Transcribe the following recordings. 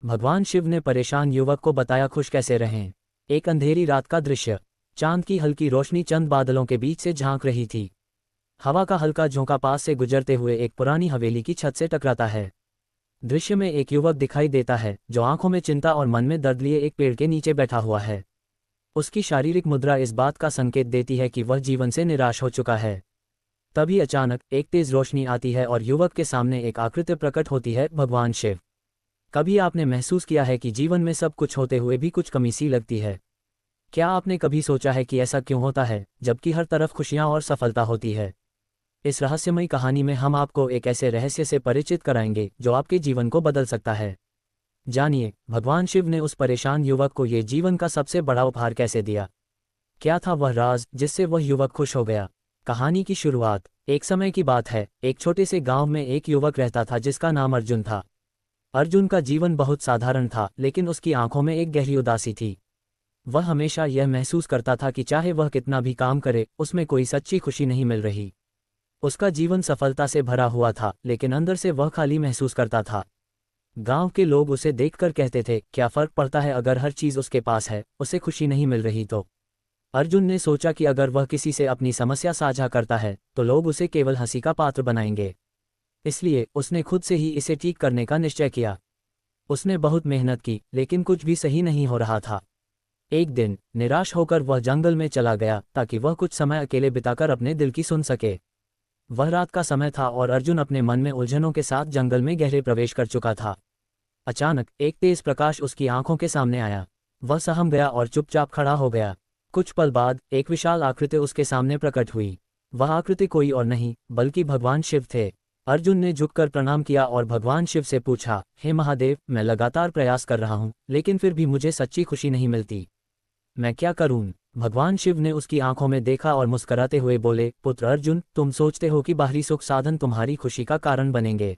भगवान शिव ने परेशान युवक को बताया खुश कैसे रहें। एक अंधेरी रात का दृश्य। चांद की हल्की रोशनी चंद बादलों के बीच से झांक रही थी। हवा का हल्का झोंका पास से गुजरते हुए एक पुरानी हवेली की छत से टकराता है। दृश्य में एक युवक दिखाई देता है जो आंखों में चिंता और मन में दर्द लिए एक पेड़ के नीचे बैठा हुआ है। उसकी शारीरिक मुद्रा इस बात का संकेत देती है कि वह जीवन से निराश हो चुका है। तभी अचानक एक तेज रोशनी आती है और युवक के सामने एक आकृति प्रकट होती है, भगवान शिव। कभी आपने महसूस किया है कि जीवन में सब कुछ होते हुए भी कुछ कमी सी लगती है? क्या आपने कभी सोचा है कि ऐसा क्यों होता है जबकि हर तरफ खुशियां और सफलता होती है? इस रहस्यमयी कहानी में हम आपको एक ऐसे रहस्य से परिचित कराएंगे जो आपके जीवन को बदल सकता है। जानिए, भगवान शिव ने उस परेशान युवक को ये जीवन का सबसे बड़ा उपहार कैसे दिया। क्या था वह राज जिससे वह युवक खुश हो गया? कहानी की शुरुआत। एक समय की बात है, एक छोटे से गांव में एक युवक रहता था जिसका नाम अर्जुन था। अर्जुन का जीवन बहुत साधारण था, लेकिन उसकी आंखों में एक गहरी उदासी थी। वह हमेशा यह महसूस करता था कि चाहे वह कितना भी काम करे, उसमें कोई सच्ची खुशी नहीं मिल रही। उसका जीवन सफलता से भरा हुआ था, लेकिन अंदर से वह खाली महसूस करता था। गांव के लोग उसे देखकर कहते थे, क्या फर्क पड़ता है अगर हर चीज उसके पास है, उसे खुशी नहीं मिल रही तो। अर्जुन ने सोचा कि अगर वह किसी से अपनी समस्या साझा करता है तो लोग उसे केवल हंसी का पात्र बनाएंगे। इसलिए उसने खुद से ही इसे ठीक करने का निश्चय किया। उसने बहुत मेहनत की, लेकिन कुछ भी सही नहीं हो रहा था। एक दिन निराश होकर वह जंगल में चला गया ताकि वह कुछ समय अकेले बिताकर अपने दिल की सुन सके। वह रात का समय था और अर्जुन अपने मन में उलझनों के साथ जंगल में गहरे प्रवेश कर चुका था। अचानक एक तेज प्रकाश उसकी आंखों के सामने आया। वह सहम गया और चुपचाप खड़ा हो गया। कुछ पल बाद एक विशाल आकृति उसके सामने प्रकट हुई। वह आकृति कोई और नहीं बल्कि भगवान शिव थे। अर्जुन ने झुककर प्रणाम किया और भगवान शिव से पूछा, हे महादेव, मैं लगातार प्रयास कर रहा हूँ, लेकिन फिर भी मुझे सच्ची खुशी नहीं मिलती। मैं क्या करूं? भगवान शिव ने उसकी आंखों में देखा और मुस्कुराते हुए बोले, पुत्र अर्जुन, तुम सोचते हो कि बाहरी सुख साधन तुम्हारी खुशी का कारण बनेंगे,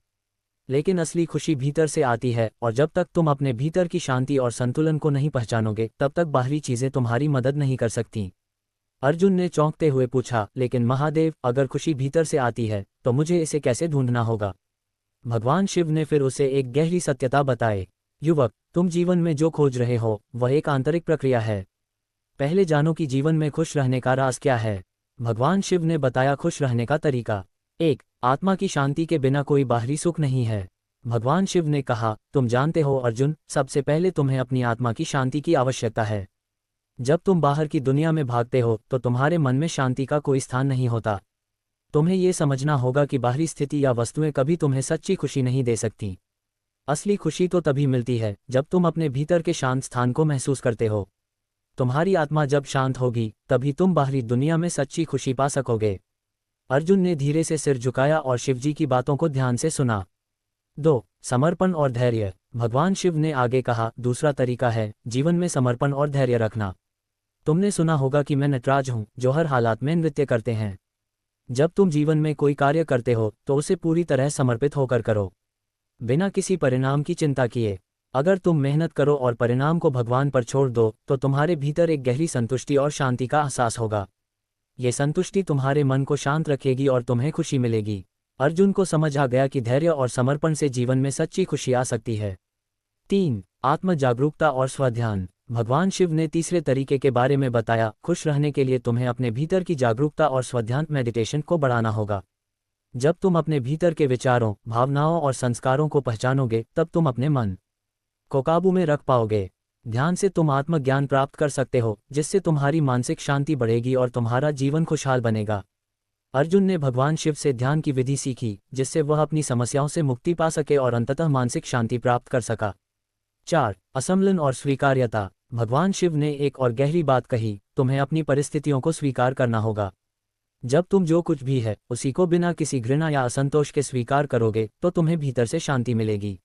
लेकिन असली खुशी भीतर से आती है, और जब तक तुम अपने भीतर की शांति और संतुलन को नहीं पहचानोगे, तब तक बाहरी चीजें तुम्हारी मदद नहीं कर सकती। अर्जुन ने चौंकते हुए पूछा, लेकिन महादेव, अगर खुशी भीतर से आती है तो मुझे इसे कैसे ढूंढना होगा? भगवान शिव ने फिर उसे एक गहरी सत्यता बताई। युवक, तुम जीवन में जो खोज रहे हो वह एक आंतरिक प्रक्रिया है। पहले जानो कि जीवन में खुश रहने का राज क्या है। भगवान शिव ने बताया खुश रहने का तरीका। 1. आत्मा की शांति के बिना कोई बाहरी सुख नहीं है। भगवान शिव ने कहा, तुम जानते हो अर्जुन, सबसे पहले तुम्हें अपनी आत्मा की शांति की आवश्यकता है। जब तुम बाहर की दुनिया में भागते हो तो तुम्हारे मन में शांति का कोई स्थान नहीं होता। तुम्हें ये समझना होगा कि बाहरी स्थिति या वस्तुएं कभी तुम्हें सच्ची खुशी नहीं दे सकती। असली खुशी तो तभी मिलती है जब तुम अपने भीतर के शांत स्थान को महसूस करते हो। तुम्हारी आत्मा जब शांत होगी तभी तुम बाहरी दुनिया में सच्ची खुशी पा सकोगे। अर्जुन ने धीरे से सिर झुकाया और शिवजी की बातों को ध्यान से सुना। 2. समर्पण और धैर्य। भगवान शिव ने आगे कहा, दूसरा तरीका है जीवन में समर्पण और धैर्य रखना। तुमने सुना होगा कि मैं नटराज हूँ जो हर हालात में नृत्य करते हैं। जब तुम जीवन में कोई कार्य करते हो तो उसे पूरी तरह समर्पित होकर करो, बिना किसी परिणाम की चिंता किए। अगर तुम मेहनत करो और परिणाम को भगवान पर छोड़ दो तो तुम्हारे भीतर एक गहरी संतुष्टि और शांति का एहसास होगा। ये संतुष्टि तुम्हारे मन को शांत रखेगी और तुम्हें खुशी मिलेगी। अर्जुन को समझ आ गया कि धैर्य और समर्पण से जीवन में सच्ची खुशी आ सकती है। 3. आत्म जागरूकता और स्वध्यान। भगवान शिव ने तीसरे तरीके के बारे में बताया, खुश रहने के लिए तुम्हें अपने भीतर की जागरूकता और स्वध्यान मेडिटेशन को बढ़ाना होगा। जब तुम अपने भीतर के विचारों, भावनाओं और संस्कारों को पहचानोगे तब तुम अपने मन को काबू में रख पाओगे। ध्यान से तुम आत्मज्ञान प्राप्त कर सकते हो, जिससे तुम्हारी मानसिक शांति बढ़ेगी और तुम्हारा जीवन खुशहाल बनेगा। अर्जुन ने भगवान शिव से ध्यान की विधि सीखी, जिससे वह अपनी समस्याओं से मुक्ति पा सके और अंततः मानसिक शांति प्राप्त कर सका। 4. असमलन और स्वीकार्यता। भगवान शिव ने एक और गहरी बात कही, तुम्हें अपनी परिस्थितियों को स्वीकार करना होगा। जब तुम जो कुछ भी है उसी को बिना किसी घृणा या असंतोष के स्वीकार करोगे तो तुम्हें भीतर से शांति मिलेगी।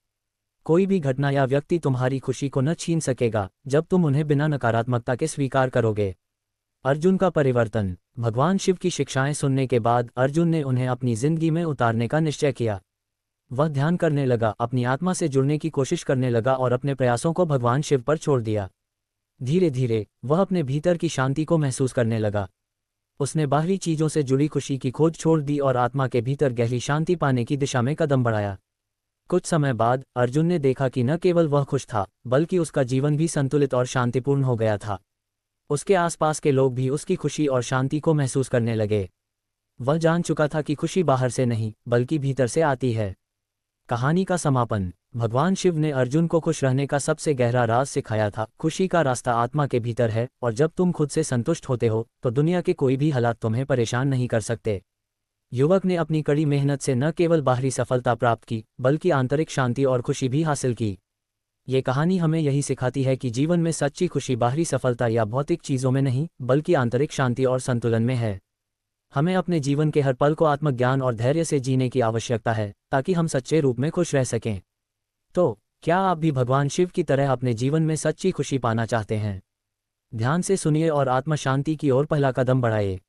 कोई भी घटना या व्यक्ति तुम्हारी खुशी को न छीन सकेगा जब तुम उन्हें बिना नकारात्मकता के स्वीकार करोगे। अर्जुन का परिवर्तन। भगवान शिव की शिक्षाएं सुनने के बाद अर्जुन ने उन्हें अपनी जिंदगी में उतारने का निश्चय किया। वह ध्यान करने लगा, अपनी आत्मा से जुड़ने की कोशिश करने लगा और अपने प्रयासों को भगवान शिव पर छोड़ दिया। धीरे धीरे वह अपने भीतर की शांति को महसूस करने लगा। उसने बाहरी चीजों से जुड़ी खुशी की खोज छोड़ दी और आत्मा के भीतर गहरी शांति पाने की दिशा में कदम बढ़ाया। कुछ समय बाद अर्जुन ने देखा कि न केवल वह खुश था, बल्कि उसका जीवन भी संतुलित और शांतिपूर्ण हो गया था। उसके आसपास के लोग भी उसकी खुशी और शांति को महसूस करने लगे। वह जान चुका था कि खुशी बाहर से नहीं, बल्कि भीतर से आती है। कहानी का समापन। भगवान शिव ने अर्जुन को खुश रहने का सबसे गहरा राज सिखाया था। खुशी का रास्ता आत्मा के भीतर है, और जब तुम खुद से संतुष्ट होते हो तो दुनिया के कोई भी हालात तुम्हें परेशान नहीं कर सकते। युवक ने अपनी कड़ी मेहनत से न केवल बाहरी सफलता प्राप्त की, बल्कि आंतरिक शांति और खुशी भी हासिल की। ये कहानी हमें यही सिखाती है कि जीवन में सच्ची खुशी बाहरी सफलता या भौतिक चीज़ों में नहीं, बल्कि आंतरिक शांति और संतुलन में है। हमें अपने जीवन के हर पल को आत्मज्ञान और धैर्य से जीने की आवश्यकता है, ताकि हम सच्चे रूप में खुश रह सकें। तो क्या आप भी भगवान शिव की तरह अपने जीवन में सच्ची खुशी पाना चाहते हैं? ध्यान से सुनिए और आत्म शांति की ओर पहला कदम बढ़ाइए।